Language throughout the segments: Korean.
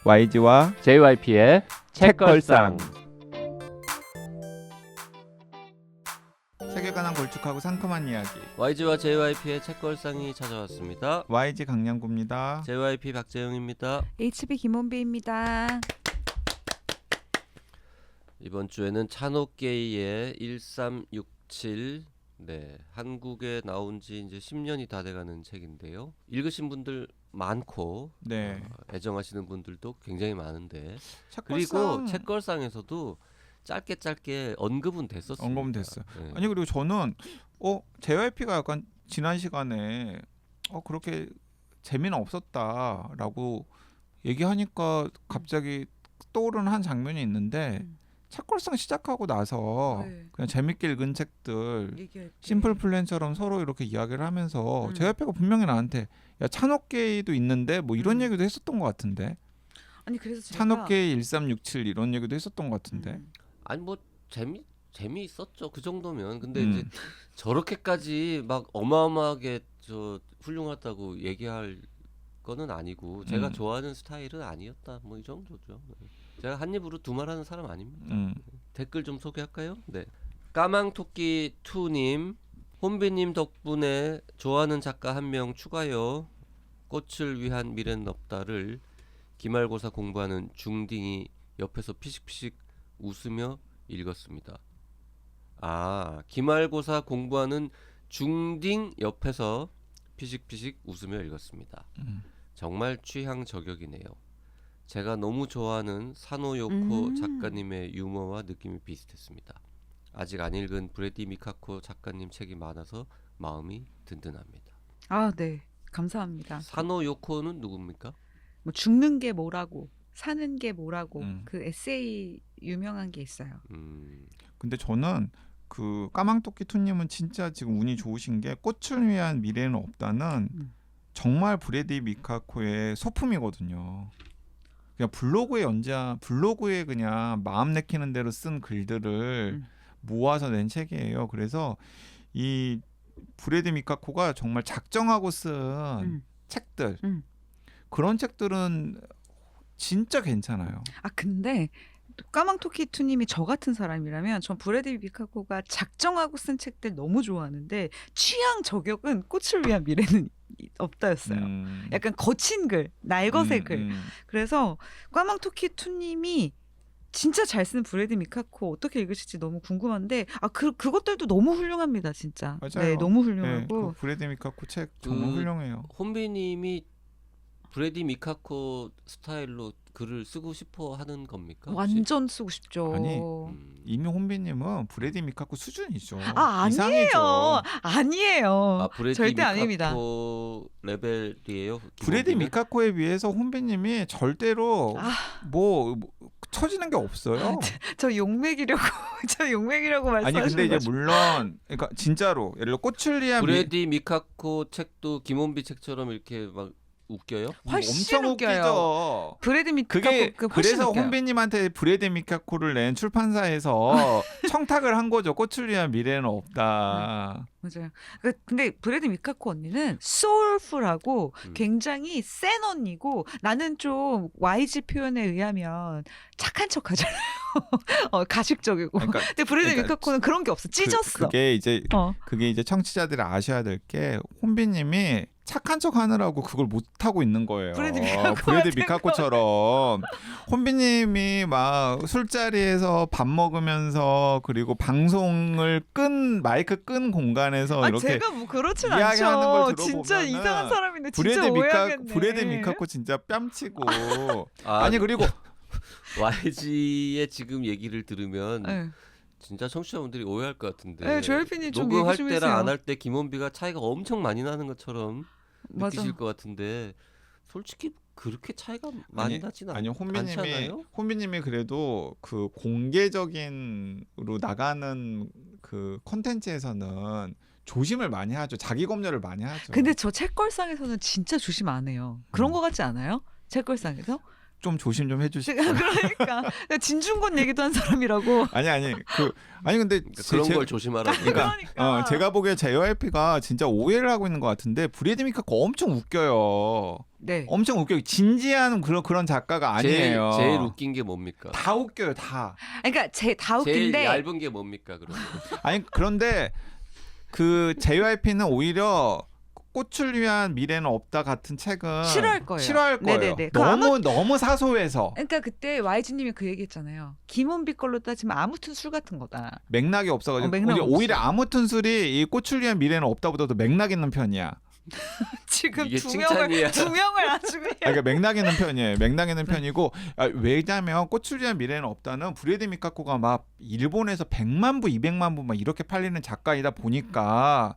YG와 JYP의 책걸상. 책에 관한 걸쭉하고 상큼한 이야기. YG와 JYP의 책걸상이 찾아왔습니다. YG 강량구입니다. JYP 박재영입니다. HB 김원비입니다. 이번 주에는 찬옥게이의 1367, 한국에 나온 지 이제 10년이 다 돼가는 책인데요. 읽으신 분들 많고 네. 애정하시는 분들도 굉장히 많은데, 책걸상. 그리고 책걸상에서도 짧게 언급은 됐었어요. 언급은 됐어요. 네. 아니 그리고 저는 JYP가 약간 지난 시간에 그렇게 재미는 없었다라고 얘기하니까 갑자기 떠오르는 한 장면이 있는데 책걸상 시작하고 나서 그냥 재밌게 읽은 책들 심플 플랜처럼 서로 이렇게 이야기를 하면서 JYP가 분명히 나한테 야 찬옥게이도 있는데 뭐 이런 얘기도 했었던 것 같은데. 아니 그래서 제가 찬옥게이 1367 이런 얘기도 했었던 것 같은데. 아니 뭐 재미있었죠. 그 정도면. 근데 이제 저렇게까지 막 어마어마하게 훌륭하다고 얘기할 거는 아니고, 제가 좋아하는 스타일은 아니었다. 뭐 이 정도죠. 제가 한 입으로 두말하는 사람 아닙니다. 댓글 좀 소개할까요? 네. 까망토끼 2님, 혼비님 덕분에 좋아하는 작가 한 명 추가요. 꽃을 위한 미래는 없다를 기말고사 공부하는 중딩이 옆에서 피식피식 웃으며 읽었습니다. 기말고사 공부하는 중딩 옆에서 피식피식 웃으며 읽었습니다. 정말 취향 저격이네요. 제가 너무 좋아하는 사노요코 작가님의 유머와 느낌이 비슷했습니다. 아직 안 읽은 브래디 미카코 작가님 책이 많아서 마음이 든든합니다. 네. 감사합니다. 사노요코는 누굽니까? 뭐 죽는 게 뭐라고, 사는 게 뭐라고, 그 에세이 유명한 게 있어요. 근데 저는 그 까망토끼 투님은 진짜 지금 운이 좋으신 게 꽃을 위한 미래는 없다는 정말 브래디 미카코의 소품이거든요. 그냥 블로그에 그냥 마음 내키는 대로 쓴 글들을 모아서 낸 책이에요. 그래서 이 브래디 미카코가 정말 작정하고 쓴 책들, 그런 책들은 진짜 괜찮아요. 근데 까망토끼 투님이 저 같은 사람이라면 전 브래디 미카코가 작정하고 쓴 책들 너무 좋아하는데 취향 저격은 꽃을 위한 미래는 없다였어요. 약간 거친 글, 날것의 글. 그래서 까망토끼 투님이 진짜 잘 쓰는 브래디 미카코 어떻게 읽으실지 너무 궁금한데 그것들도 너무 훌륭합니다, 진짜. 맞아요. 네, 너무 훌륭하고. 그 브래디 미카코 책 정말 훌륭해요. 혼비님이 브래디 미카코 스타일로 글을 쓰고 싶어 하는 겁니까? 혹시? 완전 쓰고 싶죠. 아니, 이미 혼비님은 브래디 미카코 수준이죠. 아니에요. 이상이죠. 아니에요. 브래디 절대 미카코 아닙니다. 레벨이에요? 브래디 미카코에 비해서 혼비님이 절대로 뭐 처지는 게 없어요. 저 욕먹이려고 아니 말씀하시는 근데 이제 거죠. 물론 그러니까 진짜로 예를 들어 꽃을 위한 브래디 미카코 책도 김원비 책처럼 이렇게 막 웃겨요? 훨씬 엄청 웃겨요. 웃기죠. 브래드 미카코 그게 훨씬 그래서 웃겨요. 혼비님한테 브래디 미카코를 낸 출판사에서 청탁을 한 거죠. 꽃을 위한 미래는 없다. 맞아요. 근데 브래드 미카코 언니는 소울풀하고 굉장히 센 언니고, 나는 좀 YG 표현에 의하면 착한 척하잖아요. 가식적이고. 근데 브래드 미카코는 그런 게 없어. 찢었어. 그게 이제 청취자들이 아셔야 될 게 혼비님이 착한 척 하느라고 그걸 못 하고 있는 거예요. 브래드 미카코처럼 혼비님이 막 술자리에서 밥 먹으면서 그리고 방송을 마이크 끈 공간에서 이렇게 제가 뭐 그렇진 이야기하는 걸 않죠. 들어보면은 진짜 이상한 사람인데 진짜 오해하겠네. 브래드 미카코 진짜 뺨치고 아니 그리고 YG의 지금 얘기를 들으면 진짜 청취자분들이 오해할 것 같은데. 네, 조엘핀이 좀 녹음할 얘기 좀 때랑 해주세요. 안 할 때 김원비가 차이가 엄청 많이 나는 것처럼 느끼실 것 같은데, 솔직히 그렇게 차이가 많이 나진 않지 않아요? 혼비님이 그래도 그 공개적인으로 나가는 그 콘텐츠에서는 조심을 많이 하죠. 자기 검열을 많이 하죠. 근데 저 책걸상에서는 진짜 조심 안 해요. 그런 거 같지 않아요? 책걸상에서? 좀 조심 좀 해주시고. 그러니까 진중권 얘기도 한 사람이라고. 아니 근데 그런 걸 조심하라고. 그러니까. 제가 보기에 JYP가 진짜 오해를 하고 있는 것 같은데 브래드 미카코 엄청 웃겨요. 네. 엄청 웃겨요. 진지한 그런 작가가 아니에요. 제일 웃긴 게 뭡니까? 다 웃겨요, 다. 그러니까 다 제일 웃긴데 얇은 게 뭡니까? 그러면 아니 그런데 그 JYP는 오히려 꽃을 위한 미래는 없다 같은 책은 싫어할 거예요. 싫어할 거예요. 네네네. 너무 사소해서 그러니까 그때 YG님이 그 얘기했잖아요. 김원비 걸로 따지면 아무튼 술 같은 거다. 맥락이 없어가지고 맥락 오히려 없어. 아무튼 술이 이 꽃을 위한 미래는 없다보다도 맥락 있는 편이야. 지금 이게 두 명을 칭찬이야. 아주 그냥. 그러니까 맥락 있는 편이에요. 맥락 네. 있는 편이고 왜냐면 꽃을 위한 미래는 없다는 브래드 미카코가 막 일본에서 100만 부, 200만 부 막 이렇게 팔리는 작가이다 보니까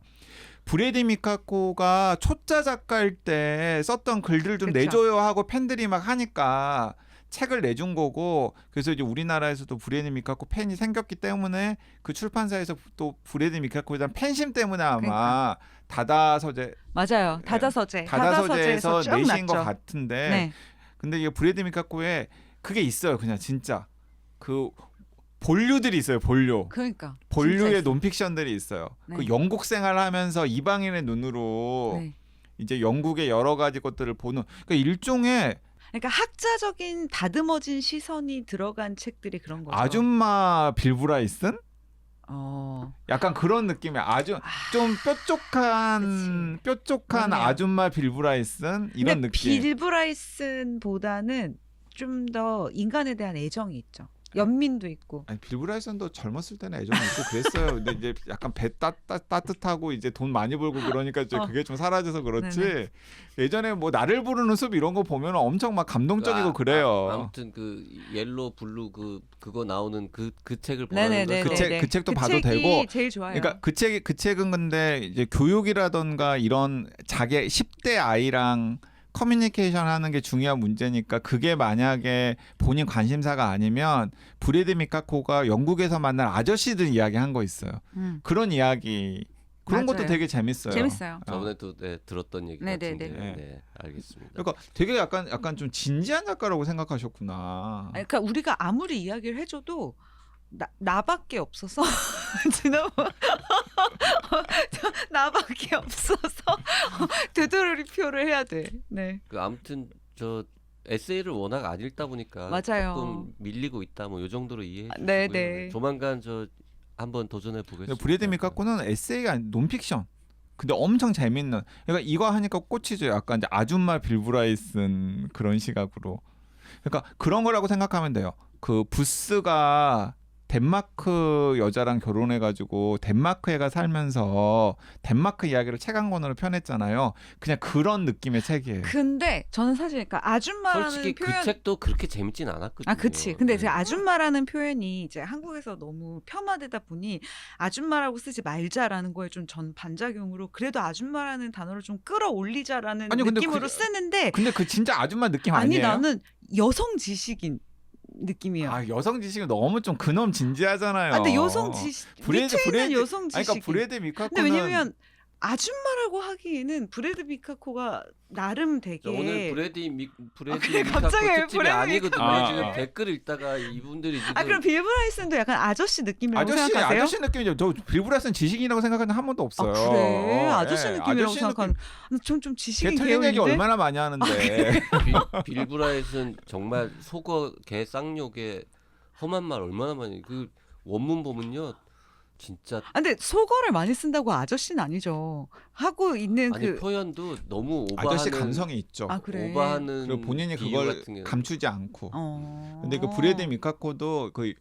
브래드 미카코가 초짜 작가일 때 썼던 글들 좀 그쵸. 내줘요 하고 팬들이 막 하니까 책을 내준 거고 그래서 이제 우리나라에서도 브래드 미카코 팬이 생겼기 때문에 그 출판사에서 또 브래드 미카코에 대한 팬심 때문에 아마 그러니까. 다다 서재 맞아요. 다다서재. 다다서재에서 쭉 내신 것 났죠. 같은데 네. 근데 이게 브래드 미카코에 그게 있어요. 그냥 진짜 그 본류들이 있어요. 본류. 그러니까. 본류의 진짜 있어요. 논픽션들이 있어요. 네. 그 영국 생활하면서 이방인의 눈으로 네. 이제 영국의 여러 가지 것들을 보는 그러니까 일종의 그러니까 학자적인 다듬어진 시선이 들어간 책들이 그런 거죠. 아줌마 빌 브라이슨? 어. 약간 그런 느낌의 아주 좀 뾰족한 그러네요. 아줌마 빌 브라이슨 이런 근데 느낌. 빌 브라이슨보다는 좀 더 인간에 대한 애정이 있죠. 연민도 있고. 아니 빌 브라이슨도 젊었을 때는 애정이 있고 그랬어요. 근데 이제 약간 배 따뜻하고 이제 돈 많이 벌고 그러니까 이제 그게 좀 사라져서 그렇지. 네네. 예전에 뭐 나를 부르는 숲 이런 거 보면 엄청 막 감동적이고 그래요. 아무튼 그 옐로 블루 그거 나오는 그 책을 보라는 네네네. 거죠. 그 책도 봐도 책이 되고. 제일 좋아요. 그러니까 그 책은 근데 이제 교육이라던가 이런 자기 10대 아이랑 커뮤니케이션 하는 게 중요한 문제니까 그게 만약에 본인 관심사가 아니면 브래드 미카코가 영국에서 만난 아저씨들 이야기 한 거 있어요. 그런 이야기 그런 것도 맞아요. 되게 재밌어요. 재밌어요. 저번에도 들었던 얘기 네네네. 같은데. 네, 알겠습니다. 그러니까 되게 약간 좀 진지한 작가라고 생각하셨구나. 아니, 그러니까 우리가 아무리 이야기를 해줘도 나밖에 없어서 지난번 나밖에 없어서 되돌이표를 해야 돼. 네. 그 아무튼 저 에세이를 워낙 안 읽다 보니까 맞아요. 조금 밀리고 있다 뭐 요 정도로 이해해 주시고요. 네네. 조만간 저 한번 도전해 근데 보겠습니다. 브래드 미카코는 에세이가 아닌 논픽션. 근데 엄청 재밌는. 그러니까 이거 하니까 꽂히죠. 약간 이제 아줌마 빌 브라이슨 그런 시각으로. 그러니까 그런 거라고 생각하면 돼요. 그 부스가 덴마크 여자랑 결혼해가지고 덴마크애가 살면서 덴마크 이야기를 책 한 권으로 펴냈잖아요. 그냥 그런 느낌의 책이에요. 근데 저는 사실 그러니까 아줌마라는 솔직히 표현 그 책도 그렇게 재밌진 않았거든요. 아, 그치. 근데 네. 제가 아줌마라는 표현이 이제 한국에서 너무 폄하되다 보니 아줌마라고 쓰지 말자라는 거에 좀 전 반작용으로 그래도 아줌마라는 단어를 좀 끌어올리자라는 아니, 근데 느낌으로 그- 쓰는데 근데 그 진짜 아줌마 느낌 아니 아니에요? 나는 여성 지식인 느낌이에요. 아 여성 지식은 너무 좀 근엄 진지하잖아요. 근데 여성 지식 밑에 있는 여성 아니, 지식. 그러니까 브래드 근데 미카코는 왜냐면 아줌마라고 하기에는 브래드 미카코가 나름 되게 오늘 브래드 그래, 미카코 갑자기 특집이 브래드 아니거든요. 미카코. 지금 아. 댓글 읽다가 이분들이 지금 그럼 빌 브라이슨도 약간 아저씨 느낌이라고 생각하세요? 아저씨 느낌이죠. 저 빌브라스는 지식인이라고 생각하는 한 번도 없어요. 그래 아저씨 예, 느낌이라고 아저씨 생각하는 좀 걔 지식인 틀린 얘기 계열인데 얼마나 많이 하는데. 빌브라이트는 정말 속어 개 쌍욕에 험한 말 얼마나 많이 그 원문 보면요 진짜 근데 속어를 많이 쓴다고 아저씨는 아니죠. 하고 있는 아니 그 표현도 너무 오버하는 아저씨 감성이 있죠. 그래. 오버하는 그리고 본인이 비유 그걸 같은 게 감추지 않고. 어. 근데 그 브래드 미카코도 그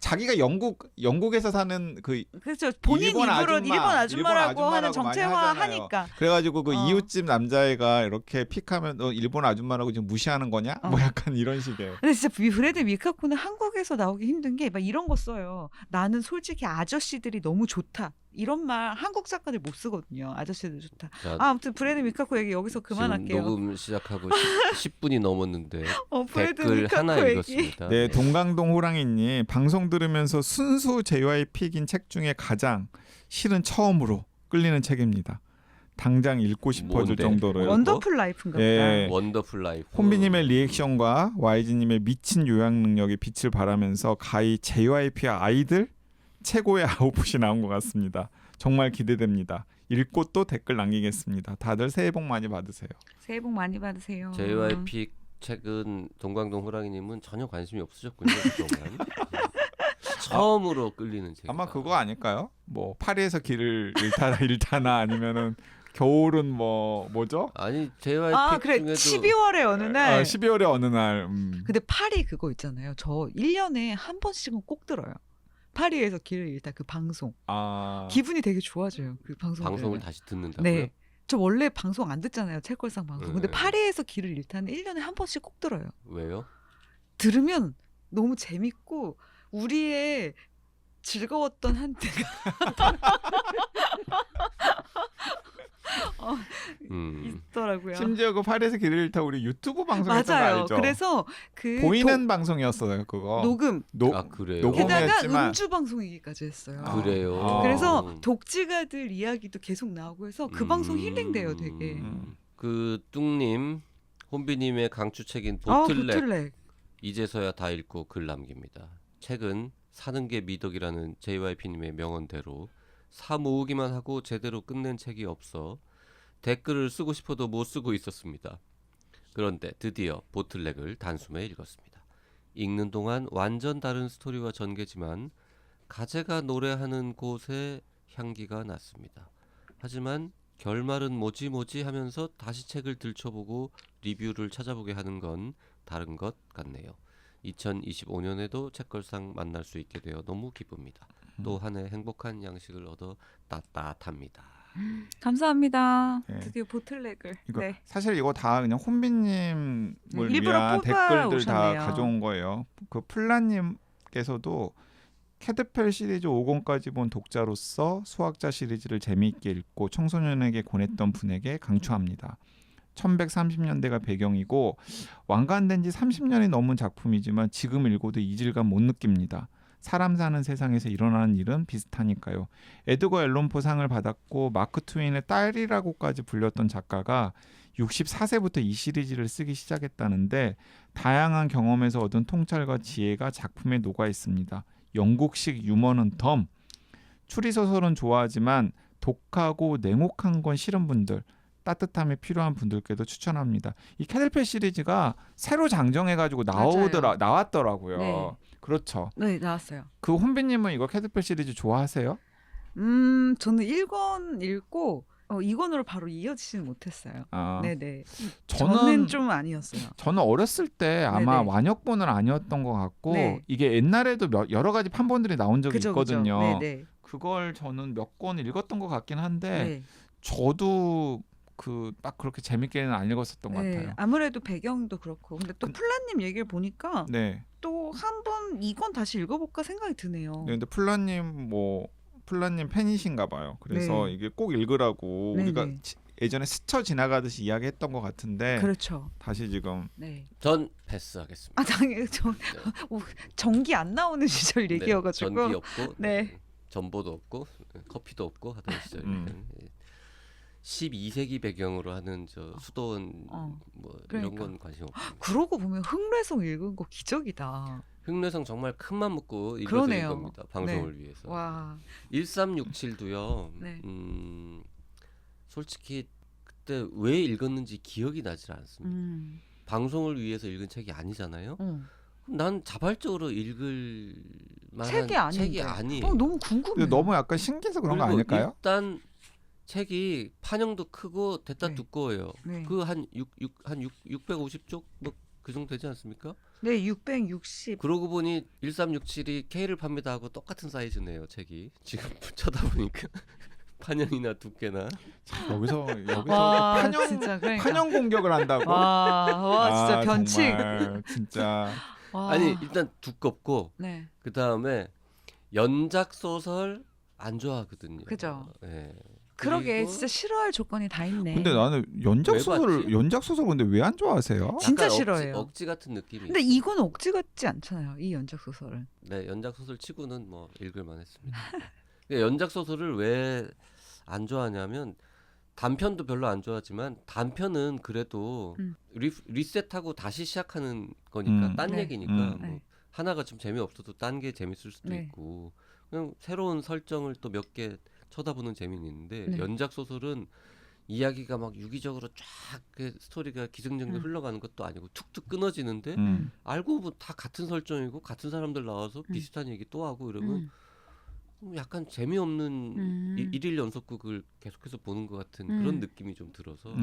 자기가 영국에서 사는 그 그렇죠. 본인 일본 입으로 아줌마, 일본 아줌마라고 일본 하는 아줌마라고 많이 정체화 하잖아요. 하니까. 그래가지고 그 어. 이웃집 남자애가 이렇게 픽하면 너 일본 아줌마라고 지금 무시하는 거냐? 뭐 약간 이런 식의. 근데 진짜 브래드 미카코는 한국에서 나오기 힘든 게 막 이런 거 써요. 나는 솔직히 아저씨들이 너무 좋다. 이런 말 한국 작가들 못 쓰거든요. 아저씨들 좋다. 자, 아무튼 브래드 미카코 얘기 여기서 지금 그만할게요. 녹음 시작하고 10분이 넘었는데 브래드 댓글 하나 미카코 얘기. 읽었습니다. 네, 동강동 호랑이님 방송 들으면서 순수 JYP인 책 중에 가장 실은 처음으로 끌리는 책입니다. 당장 읽고 싶어질 뭔데? 정도로요. 원더풀 라이프인가 예. 보다. 원더풀 라이프. 혼비님의 리액션과 YG님의 미친 요약 능력이 빛을 발하면서 가히 JYP의 아이들 최고의 아웃풋이 나온 것 같습니다. 정말 기대됩니다. 읽고 또 댓글 남기겠습니다. 다들 새해 복 많이 받으세요. 새해 복 많이 받으세요. JYP 책은 동광동 호랑이님은 전혀 관심이 없으셨군요. 그동안. 처음으로 끌리는 책. 아마 그거 아닐까요? 뭐 파리에서 길을 잃다나 아니면은 겨울은 뭐죠? 아니 JYP 아 그래 중에도 12월의 어느 날. 12월의 어느 날. 근데 파리 그거 있잖아요. 저 1년에 한 번씩은 꼭 들어요. 파리에서 길을 잃다 그 방송. 아 기분이 되게 좋아져요. 그 방송을. 방송을 다시 듣는다고요? 네. 저 원래 방송 안 듣잖아요. 책걸상 방송. 근데 네. 파리에서 길을 잃다는 1년에 한 번씩 꼭 들어요. 왜요? 들으면 너무 재밌고 우리의 즐거웠던 한때가 있더라고요. 심지어 그 파리에서 길을 잃다 우리 유튜브 방송했던 거 맞아요. 알죠? 그래서 그 보이는 방송이었어요 그거. 녹음 아 그래요? 녹음- 게다가 녹음이었지만- 음주 방송이기까지 했어요. 그래요. 아. 그래서 독지가들 이야기도 계속 나오고 해서 그 방송 힐링돼요, 되게. 그 뚱님, 혼비님의 강추책인 아, 보틀렉 보틀렉. 이제서야 다 읽고 글 남깁니다. 책은 사는 게 미덕이라는 JYP님의 명언대로 사 모으기만 하고 제대로 끝낸 책이 없어 댓글을 쓰고 싶어도 못 쓰고 있었습니다. 그런데 드디어 보틀렉을 단숨에 읽었습니다. 읽는 동안 완전 다른 스토리와 전개지만 가재가 노래하는 곳에 향기가 났습니다. 하지만 결말은 뭐지 하면서 다시 책을 들춰보고 리뷰를 찾아보게 하는 건 다른 것 같네요. 2025년에도 책걸상 만날 수 있게 되어 너무 기쁩니다. 또 한 해 행복한 양식을 얻어 따뜻합니다. 감사합니다. 네. 드디어 보틀렉을. 이거 네. 사실 이거 다 그냥 혼비님을 일부러 위한 뽑아 댓글들 다 오셨네요. 가져온 거예요. 그 플라님께서도 캐드펠 시리즈 5권까지 본 독자로서 수학자 시리즈를 재미있게 읽고 청소년에게 권했던 분에게 강추합니다. 1130년대가 배경이고 완간된 지 30년이 넘은 작품이지만 지금 읽어도 이질감 못 느낍니다. 사람 사는 세상에서 일어나는 일은 비슷하니까요. 에드거 앨런 포상을 받았고 마크 트웨인의 딸이라고까지 불렸던 작가가 64세부터 이 시리즈를 쓰기 시작했다는데 다양한 경험에서 얻은 통찰과 지혜가 작품에 녹아 있습니다. 영국식 유머는 덤. 추리소설은 좋아하지만 독하고 냉혹한 건 싫은 분들, 따뜻함이 필요한 분들께도 추천합니다. 이 캐들펠 시리즈가 새로 장정해가지고 나왔더라고요. 네. 그렇죠. 네, 나왔어요. 그 혼비님은 이거 캐들펠 시리즈 좋아하세요? 저는 1권 읽고 2권으로 바로 이어지지는 못했어요. 아, 네네. 저는 저는 좀 아니었어요. 저는 어렸을 때 아마 네네. 완역본은 아니었던 것 같고 네. 이게 옛날에도 여러 가지 판본들이 나온 적이 있거든요. 네네. 그걸 저는 몇 권 읽었던 것 같긴 한데 네. 저도 그 딱 그렇게 재밌게는 안 읽었었던 것 네. 같아요. 아무래도 배경도 그렇고. 근데 또 근- 플라님 얘기를 보니까 네. 또 한 번 2권 다시 읽어볼까 생각이 드네요. 네, 근데 플라님 팬이신가 봐요. 그래서 네. 이게 꼭 읽으라고 네네. 우리가 예전에 스쳐 지나가듯이 이야기했던 것 같은데 그렇죠. 다시 지금 네. 전 패스하겠습니다. 아 당연히 전기 안 나오는 시절 네, 얘기여가지고. 전기 없고 네. 전보도 없고 커피도 없고 하던 시절. 12세기 배경으로 하는 저 수도원 뭐 이런 그러니까. 건 관심 없고. 그러고 보면 흑래성 읽은 거 기적이다. 흑내성 정말 큰맘 먹고 읽어드린 그러네요. 겁니다. 방송을 위해서. 와. 1367도요. 네. 솔직히 그때 왜 읽었는지 기억이 나질 않습니다. 방송을 위해서 읽은 책이 아니잖아요. 난 자발적으로 읽을 만한 책이 아닌데. 책이 아니에요. 너무 궁금해. 근데 너무 약간 신기해서 그런 거 그리고 아닐까요? 일단 책이 판형도 크고 대따 네. 두꺼워요. 네. 그 한 650쪽 뭐 그 정도 되지 않습니까? 네, 660. 그러고 보니 1367이 K를 팝니다 하고 똑같은 사이즈네요, 책이. 지금 쳐다보니까 판형이나 두께나. 여기서 와, 판형 진짜 그러니까. 판형 공격을 한다고? 와, 진짜 아, 변칙. 정말, 진짜. 와. 아니, 일단 두껍고 네. 그다음에 연작 소설 안 좋아하거든요. 그죠. 예. 그러게 그리고 진짜 싫어할 조건이 다 있네. 근데 나는 연작 왜 소설 봤지? 근데 왜 안 좋아하세요? 진짜 약간 싫어해요. 억지 같은 느낌이. 근데 이건 억지 같지 않잖아요. 이 연작 소설은. 네, 연작 소설 치고는 뭐 읽을 만했습니다. 연작 소설을 왜 안 좋아하냐면 단편도 별로 안 좋아하지만 단편은 그래도 음. 리셋하고 다시 시작하는 거니까 딴 네. 얘기니까 뭐 네. 하나가 좀 재미없어도 딴 게 재밌을 수도 네. 있고 그냥 새로운 설정을 또 몇 개 쳐다보는 재미는 있는데 네. 연작 소설은 이야기가 막 유기적으로 쫙 그 스토리가 기승전결 흘러가는 것도 아니고 툭툭 끊어지는데 알고 보면 다 같은 설정이고 같은 사람들 나와서 비슷한 얘기 또 하고 이러면 약간 재미없는 일일 연속극을 계속해서 보는 것 같은 그런 느낌이 좀 들어서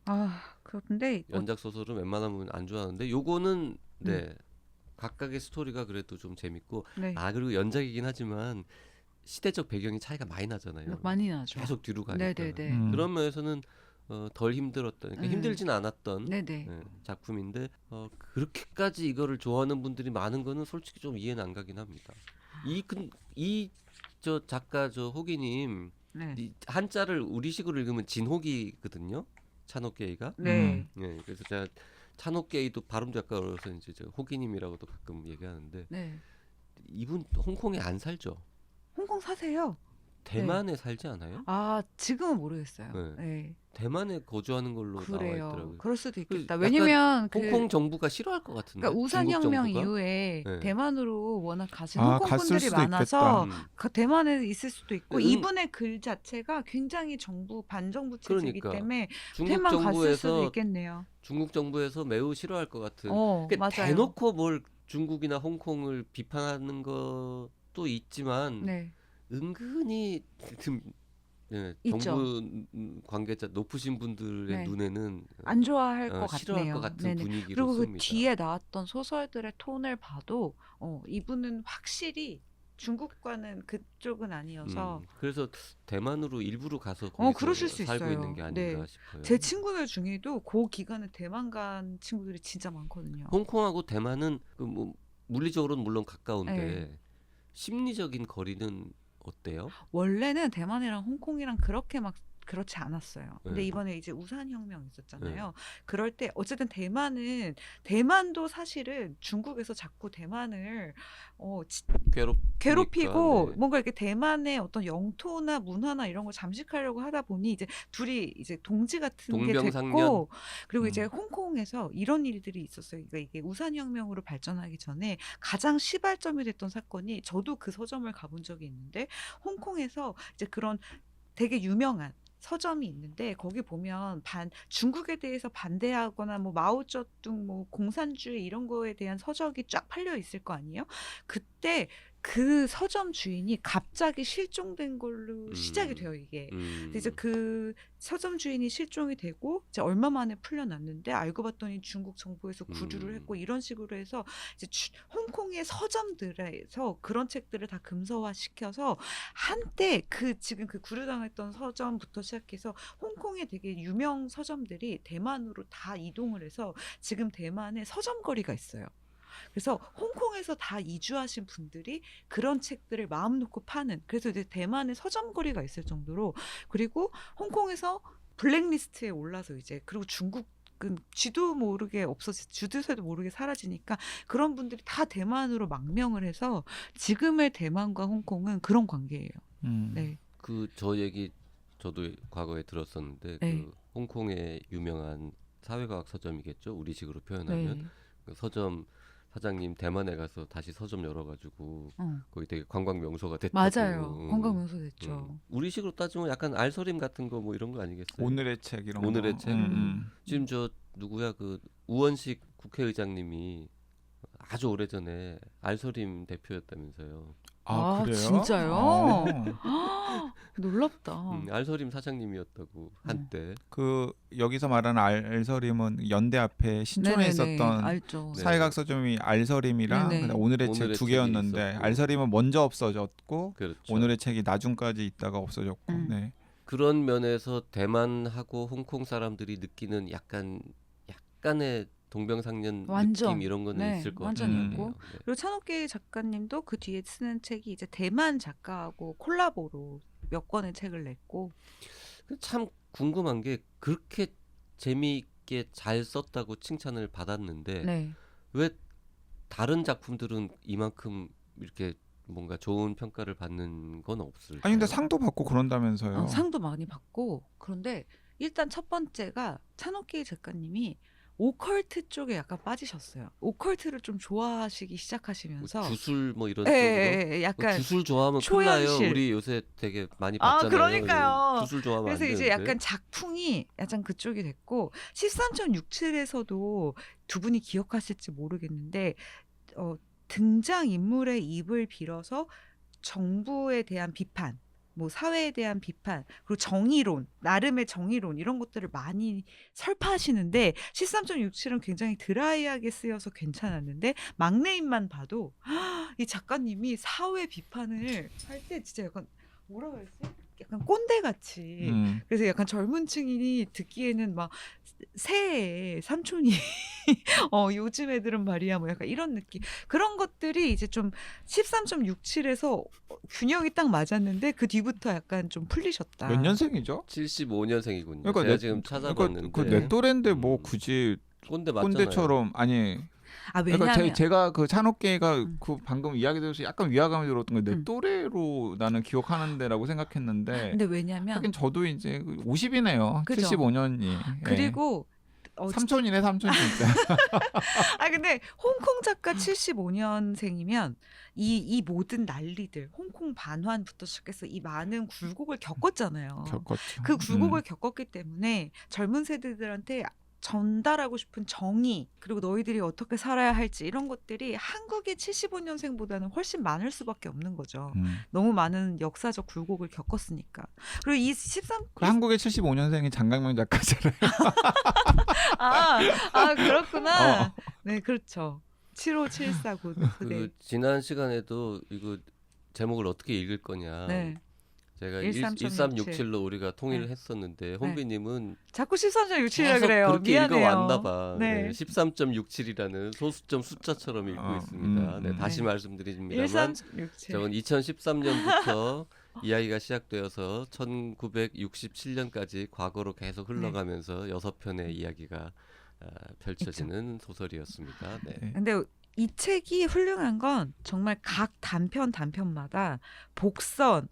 아 그런데 연작 소설은 웬만하면 안 좋아하는데 요거는 네 각각의 스토리가 그래도 좀 재밌고 네. 그리고 연작이긴 하지만 시대적 배경이 차이가 많이 나잖아요. 많이 나죠. 계속 뒤로 가니까 네네네. 그런 면에서는 덜 힘들었던 그러니까 힘들진 않았던 네네. 작품인데 그렇게까지 이거를 좋아하는 분들이 많은 거는 솔직히 좀 이해는 안 가긴 합니다. 이 저 작가 저 호기님 네. 이 한자를 우리식으로 읽으면 진호기거든요. 찬호게이가. 네. 네, 그래서 제가 찬호게이도 발음도 약간 어려서 이제 저 호기님이라고도 가끔 얘기하는데 네. 이분 홍콩에 안 살죠. 홍콩 사세요? 대만에 살지 않아요? 아 지금은 모르겠어요. 네. 네. 대만에 거주하는 걸로 나와 그래요. 있더라고요. 그럴 수도 있겠다. 약간 왜냐면 홍콩 정부가 싫어할 것 같은데. 그러니까 우산 중국 혁명 정부가? 이후에 네. 대만으로 워낙 가신 아, 홍콩 갔을 분들이 수도 많아서 있겠다. 대만에 있을 수도 있고 음. 이분의 글 자체가 굉장히 반정부 체제이기 그러니까. 때문에 중국 대만 갔을 수도 정부에서 있겠네요. 중국 정부에서 매우 싫어할 것 같은. 그러니까 맞아요. 대놓고 뭘 중국이나 홍콩을 비판하는 것도 있지만 네. 은근히 좀 있죠. 정부 관계자 높으신 분들의 네. 눈에는 안 좋아할 것 싫어할 같네요. 것 같은 네네. 분위기로 그리고 그 씁니다. 뒤에 나왔던 소설들의 톤을 봐도 이분은 확실히 중국과는 그쪽은 아니어서 그래서 대만으로 일부러 가서 그러실 거기서 수 살고 있어요. 있는 게 아닌가 네. 싶어요. 제 친구들 중에도 그 기간에 대만 간 친구들이 진짜 많거든요. 홍콩하고 대만은 뭐 물리적으로는 물론 가까운데 네. 심리적인 거리는 어때요? 원래는 대만이랑 홍콩이랑 그렇게 막 그렇지 않았어요. 근데 네. 이번에 이제 우산혁명 있었잖아요. 그럴 때 어쨌든 대만도 사실은 중국에서 자꾸 대만을 괴롭히고 네. 뭔가 이렇게 대만의 어떤 영토나 문화나 이런 걸 잠식하려고 하다 보니 이제 둘이 이제 동지 같은 게 동병상련? 됐고 그리고 이제 홍콩에서 이런 일들이 있었어요. 그러니까 이게 우산혁명으로 발전하기 전에 가장 시발점이 됐던 사건이 저도 그 서점을 가본 적이 있는데 홍콩에서 이제 그런 되게 유명한 서점이 있는데 거기 보면 중국에 대해서 반대하거나 뭐 마오쩌둥 뭐 공산주의 이런 거에 대한 서적이 쫙 팔려 있을 거 아니에요? 그때 그 서점 주인이 갑자기 실종된 걸로 시작이 돼요, 이게. 근데 이제 그 서점 주인이 실종이 되고 이제 얼마 만에 풀려났는데 알고 봤더니 중국 정부에서 구류를 했고 이런 식으로 해서 이제 홍콩의 서점들에서 그런 책들을 다 금서화 시켜서 한때 지금 그 구류당했던 서점부터 시작해서 홍콩의 되게 유명 서점들이 대만으로 다 이동을 해서 지금 대만에 서점거리가 있어요. 그래서 홍콩에서 다 이주하신 분들이 그런 책들을 마음 놓고 파는 그래서 이제 대만에 서점거리가 있을 정도로 그리고 홍콩에서 블랙리스트에 올라서 이제 그리고 중국은 쥐도 모르게 주드새도 모르게 사라지니까 그런 분들이 다 대만으로 망명을 해서 지금의 대만과 홍콩은 그런 관계예요. 네. 저 얘기 저도 과거에 들었었는데 네. 그 홍콩의 유명한 사회과학 서점이겠죠. 우리식으로 표현하면 네. 그 서점 사장님 대만에 가서 다시 서점 열어가지고 거기 되게 관광 명소가 됐다고. 맞아요. 관광 명소 됐죠. 우리식으로 따지면 약간 알서림 같은 거 뭐 이런 거 아니겠어요? 오늘의 책 이런 오늘의 거. 책. 지금 저 누구야 그 우원식 국회의장님이 아주 오래전에 알서림 대표였다면서요. 아, 그래요? 진짜요? 놀랍다. 알서림 사장님이었다고 한때. 그 여기서 말하는 알서림은 연대 앞에 신촌에 네네네. 있었던 알죠. 네. 사회과학 서점이 알서림이랑 네네. 그다음 오늘의 책 오늘의 두 책이 개였는데 있었고. 알서림은 먼저 없어졌고 그렇죠. 오늘의 책이 나중까지 있다가 없어졌고. 네. 그런 면에서 대만하고 홍콩 사람들이 느끼는 약간의 동병상련 완전. 느낌 이런 거는 네, 있을 것 완전 같아요. 있고. 네. 그리고 찬옥계 작가님도 그 뒤에 쓰는 책이 이제 대만 작가하고 콜라보로 몇 권의 책을 냈고. 참 궁금한 게 그렇게 재미있게 잘 썼다고 칭찬을 받았는데 네. 왜 다른 작품들은 이만큼 이렇게 뭔가 좋은 평가를 받는 건 없을까요? 아니 근데 상도 받고 그런다면서요. 상도 많이 받고 그런데 일단 첫 번째가 찬옥기 작가님이 오컬트 쪽에 약간 빠지셨어요. 오컬트를 좀 좋아하시기 뭐 시작하시면서 주술 뭐 이런 예, 쪽으로 예, 예, 약간 주술 좋아하면 큰일 나요. 초현실. 우리 요새 되게 많이 아, 봤잖아요. 그러니까요. 주술 좋아하면 안 그래서 이제 되는데. 약간 작풍이 약간 그쪽이 됐고 13.67에서도 두 분이 기억하실지 모르겠는데 등장 인물의 입을 빌어서 정부에 대한 비판, 뭐 사회에 대한 비판, 그리고 정의론, 나름의 정의론 이런 것들을 많이 설파하시는데 13.67은 굉장히 드라이하게 쓰여서 괜찮았는데 막내인만 봐도 이 작가님이 사회 비판을 할 때 진짜 약간 뭐라 그랬지? 약간 꼰대같이 그래서 약간 젊은 층이 듣기에는 막 새해 삼촌이 요즘 애들은 말이야 뭐 약간 이런 느낌 그런 것들이 이제 좀 13.67에서 균형이 딱 맞았는데 그 뒤부터 약간 좀 풀리셨다. 몇 년생이죠? 75년생이군요. 그러니까 제가 내- 지금 그러니까 찾아봤는데 내 또래인데 뭐 굳이 꼰대 맞잖아요. 꼰대처럼 아니 아 그러니까 왜냐면 제가 그 찬옥계가 그 방금 이야기 들어서 약간 위화감이 들었던 게 내 음. 또래로 나는 기억하는데라고 생각했는데 근데 왜냐면 하긴 저도 이제 50이네요. 그죠. 75년이. 그리고 삼촌이네 삼촌 진짜. 아 근데 홍콩 작가 75년생이면 이 모든 난리들 홍콩 반환부터 시작해서 이 많은 굴곡을 겪었잖아요. 겪었죠. 그 굴곡을 겪었기 때문에 젊은 세대들한테 전달하고 싶은 정의 그리고 너희들이 어떻게 살아야 할지 이런 것들이 한국의 75년생보다는 훨씬 많을 수밖에 없는 거죠. 너무 많은 역사적 굴곡을 겪었으니까. 그리고 이 13... 그 한국의 75년생이 장강명 작가잖아요. 그렇구나. 네, 그렇죠. 75749. 그 지난 시간에도 이거 제목을 어떻게 읽을 거냐. 네. 제가 13.67 1367로 우리가 통일을 네. 했었는데 혼비님은 자꾸 13.67이라 계속 그래요. 그렇게 미안해요. 읽어왔나 봐. 네. 네. 13.67이라는 소수점 숫자처럼 읽고 있습니다. 네, 다시 네. 말씀드립니다만 13.67. 저건 2013년부터 이야기가 시작되어서 1967년까지 과거로 계속 흘러가면서 6편의 이야기가 펼쳐지는 소설이었습니다. 네. 근데 이 책이 훌륭한 건 정말 각 단편마다 복선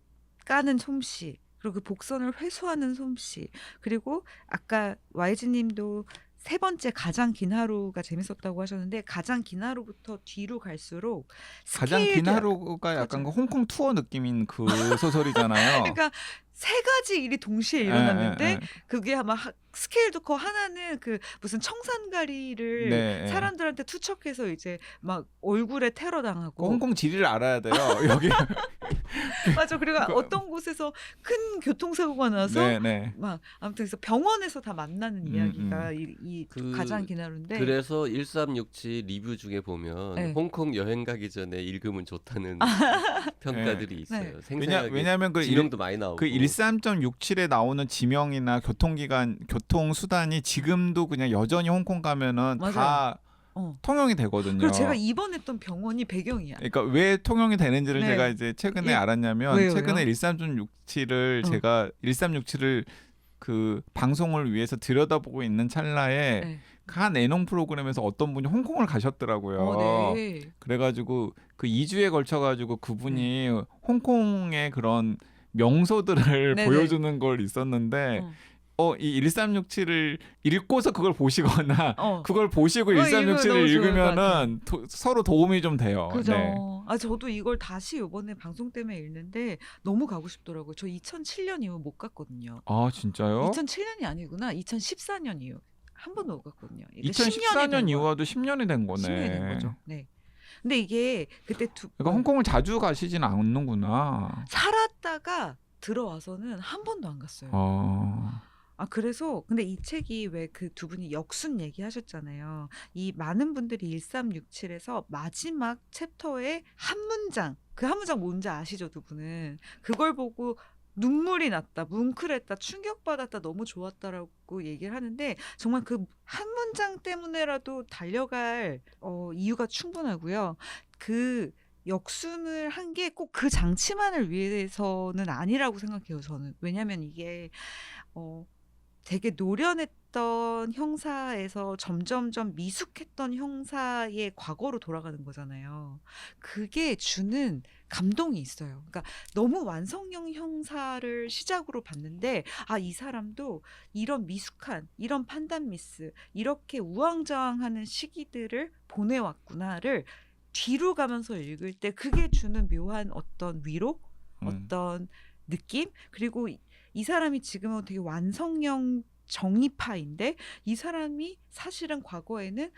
까는 솜씨 그리고 그 복선을 회수하는 솜씨 그리고 아까 YG님도 세 번째 가장 긴 하루가 재밌었다고 하셨는데 가장 긴 하루부터 뒤로 갈수록 가장 긴 하루가 약간 그 홍콩 투어 느낌인 그 소설이잖아요. 그러니까 세 가지 일이 동시에 일어났는데 그게 아마 스케일도 커 하나는 그 무슨 청산가리를 사람들한테 투척해서 이제 막 얼굴에 테러 당하고 홍콩 지리를 알아야 돼요. 여기 맞아. 그리고 어떤 곳에서 큰 교통사고가 나서 막 아무튼 그래서 병원에서 다 만나는 이야기가 이 가장 긴 하루인데 그래서 1367 리뷰 중에 보면 홍콩 여행 가기 전에 읽으면 좋다는 평가들이 있어요. 왜냐하면 그 지명도 많이 나오고 그 13.67에 나오는 지명이나 교통수단이 지금도 그냥 여전히 홍콩 가면은 다 통용이 되거든요. 그리고 제가 입원했던 병원이 배경이야. 그러니까 왜 통용이 되는지를 제가 이제 최근에 알았냐면 왜요? 최근에 13.67을 제가 1367을 그 방송을 위해서 들여다보고 있는 찰나에 한 예능 프로그램에서 어떤 분이 홍콩을 가셨더라고요. 그래가지고 그 2주에 걸쳐가지고 그분이 홍콩의 그런 명소들을 보여주는 걸 있었는데 이 1367을 읽고서 그걸 보시거나 그걸 보시고 1367을 읽으면은 서로 도움이 좀 돼요. 그죠. 네. 저도 이걸 다시 이번에 방송 때문에 읽는데 너무 가고 싶더라고요. 저 2007년 이후 못 갔거든요. 아 진짜요? 2007년이 아니구나. 2014년 이후 한 번도 못 갔거든요. 2014년 이후와도 10년이 된 거네. 10년이 된 거죠. 네. 근데 이게 그때 그러니까 홍콩을 자주 가시진 않는구나. 살았다가 들어와서는 한 번도 안 갔어요. 그래서 근데 이 책이 왜 그 두 분이 역순 얘기하셨잖아요. 이 많은 분들이 1367에서 마지막 챕터의 한 문장, 그 한 문장 뭔지 아시죠, 두 분은? 그걸 보고 눈물이 났다, 뭉클했다, 충격받았다, 너무 좋았다라고 얘기를 하는데 정말 그 한 문장 때문에라도 달려갈 이유가 충분하고요. 그 역순을 한 게 꼭 그 장치만을 위해서는 아니라고 생각해요, 저는. 왜냐하면 이게 되게 노련했던 형사에서 점점점 미숙했던 형사의 과거로 돌아가는 거잖아요. 그게 주는 감동이 있어요. 그러니까 너무 완성형 형사를 시작으로 봤는데 이 사람도 이런 미숙한 이런 판단 미스 이렇게 우왕좌왕하는 시기들을 보내왔구나를 뒤로 가면서 읽을 때 그게 주는 묘한 어떤 위로 어떤 느낌 그리고 이 사람이 지금은 되게 완성형 정의파인데 이 사람이 사실은 과거에는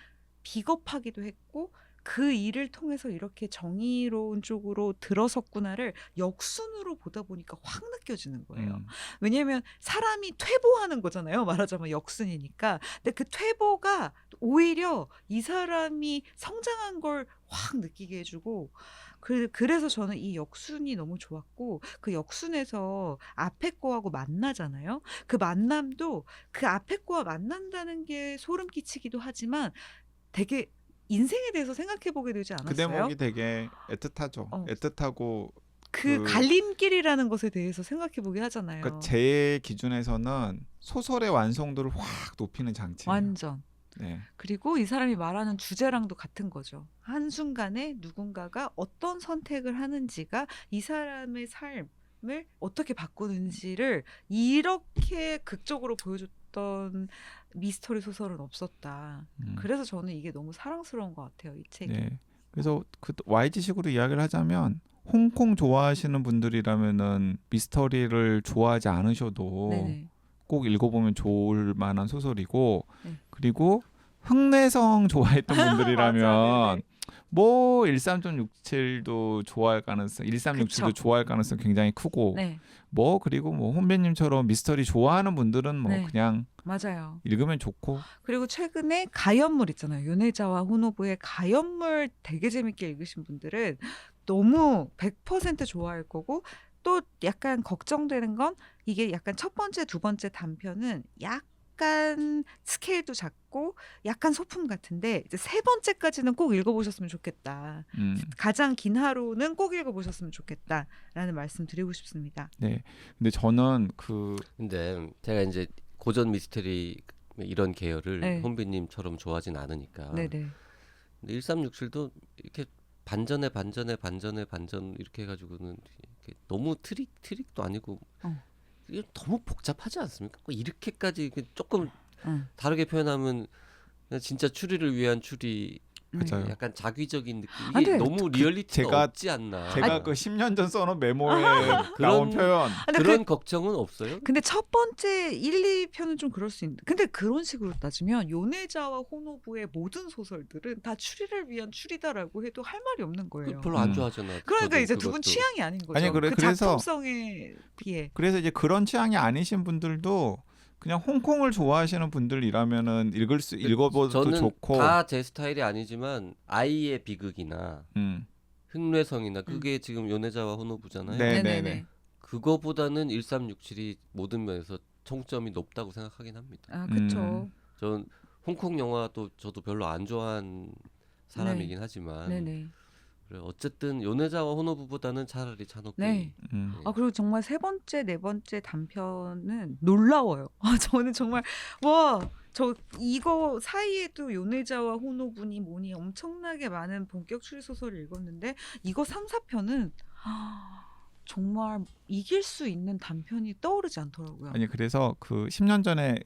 비겁하기도 했고 그 일을 통해서 이렇게 정의로운 쪽으로 들어섰구나를 역순으로 보다 보니까 확 느껴지는 거예요. 왜냐하면 사람이 퇴보하는 거잖아요. 말하자면 역순이니까. 근데 그 퇴보가 오히려 이 사람이 성장한 걸 확 느끼게 해주고 그래서 저는 이 역순이 너무 좋았고 그 역순에서 앞에 거하고 만나잖아요. 그 만남도 그 앞에 거와 만난다는 게 소름 끼치기도 하지만 되게 인생에 대해서 생각해 보게 되지 않았어요? 그 대목이 되게 애틋하죠. 애틋하고 그 갈림길이라는 것에 대해서 생각해 보게 하잖아요. 그러니까 제 기준에서는 소설의 완성도를 확 높이는 장치예요. 완전. 네. 그리고 이 사람이 말하는 주제랑도 같은 거죠. 한순간에 누군가가 어떤 선택을 하는지가 이 사람의 삶을 어떻게 바꾸는지를 이렇게 극적으로 보여줬던 미스터리 소설은 없었다. 그래서 저는 이게 너무 사랑스러운 것 같아요. 이 책이. 네. 그래서 그 YG식으로 이야기를 하자면 홍콩 좋아하시는 분들이라면은 미스터리를 좋아하지 않으셔도 네네. 꼭 읽어보면 좋을 만한 소설이고 네. 그리고 흥내성 좋아했던 분들이라면 맞아, 네네. 뭐 13.67도 좋아할 가능성, 1367도 그쵸. 좋아할 가능성 굉장히 크고 네. 뭐 그리고 뭐 혼배님처럼 미스터리 좋아하는 분들은 뭐 네. 그냥 맞아요. 읽으면 좋고 그리고 최근에 가연물 있잖아요. 요네자와 호노부의 가연물 되게 재밌게 읽으신 분들은 너무 100% 좋아할 거고 또 약간 걱정되는 건 이게 약간 첫 번째, 두 번째 단편은 약간 스케일도 작고 약간 소품 같은데 이제 세 번째까지는 꼭 읽어보셨으면 좋겠다. 가장 긴 하루는 꼭 읽어보셨으면 좋겠다라는 말씀 드리고 싶습니다. 네. 근데 저는 근데 제가 이제 고전 미스터리 이런 계열을 네. 혼비님처럼 좋아하진 않으니까. 네네. 근데 1367도 이렇게 반전 이렇게 해가지고는 이렇게 너무 트릭도 아니고 이게 너무 복잡하지 않습니까? 뭐 이렇게까지 조금 다르게 표현하면 그냥 진짜 추리를 위한 추리. 맞아요. 약간 자기적인 느낌. 아, 이게 근데 너무 리얼리티가 제가- 없지 않나. 제가 그 10년 전 써놓은 메모에 그런- 나온 표현 근데 그런 걱정은 없어요? 근데 첫 번째 1, 2편은 좀 그럴 수 있는데 근데 그런 식으로 따지면 요네자와 호노부의 모든 소설들은 다 추리를 위한 추리다라고 해도 할 말이 없는 거예요. 별로 안 좋아하잖아. 그러니까 저도 이제 두 분 그것도. 취향이 아닌 거죠. 아니, 그 그래서- 작품성에 비해. 그래서 이제 그런 취향이 아니신 분들도 그냥 홍콩을 좋아하시는 분들이라면은 읽어봐도 저는 좋고 다 제 스타일이 아니지만 아이의 비극이나 흥뇌성이나 그게 지금 요네자와 호노부잖아요. 네. 네네네. 그거보다는 1367이 모든 면에서 총점이 높다고 생각하긴 합니다. 아 그렇죠. 전 홍콩 영화도 저도 별로 안 좋아한 사람이긴 하지만 네네. 그래, 어쨌든 요네자와 호노부보다는 차라리 찬옥기. 네. 네. 아 그리고 정말 세 번째, 네 번째 단편은 놀라워요. 저는 정말 와. 저 이거 사이에도 요네자와 호노부니 뭐니 엄청나게 많은 본격 추리 소설을 읽었는데 이거 3, 4편은 정말 이길 수 있는 단편이 떠오르지 않더라고요. 아니 그래서 그 10년 전에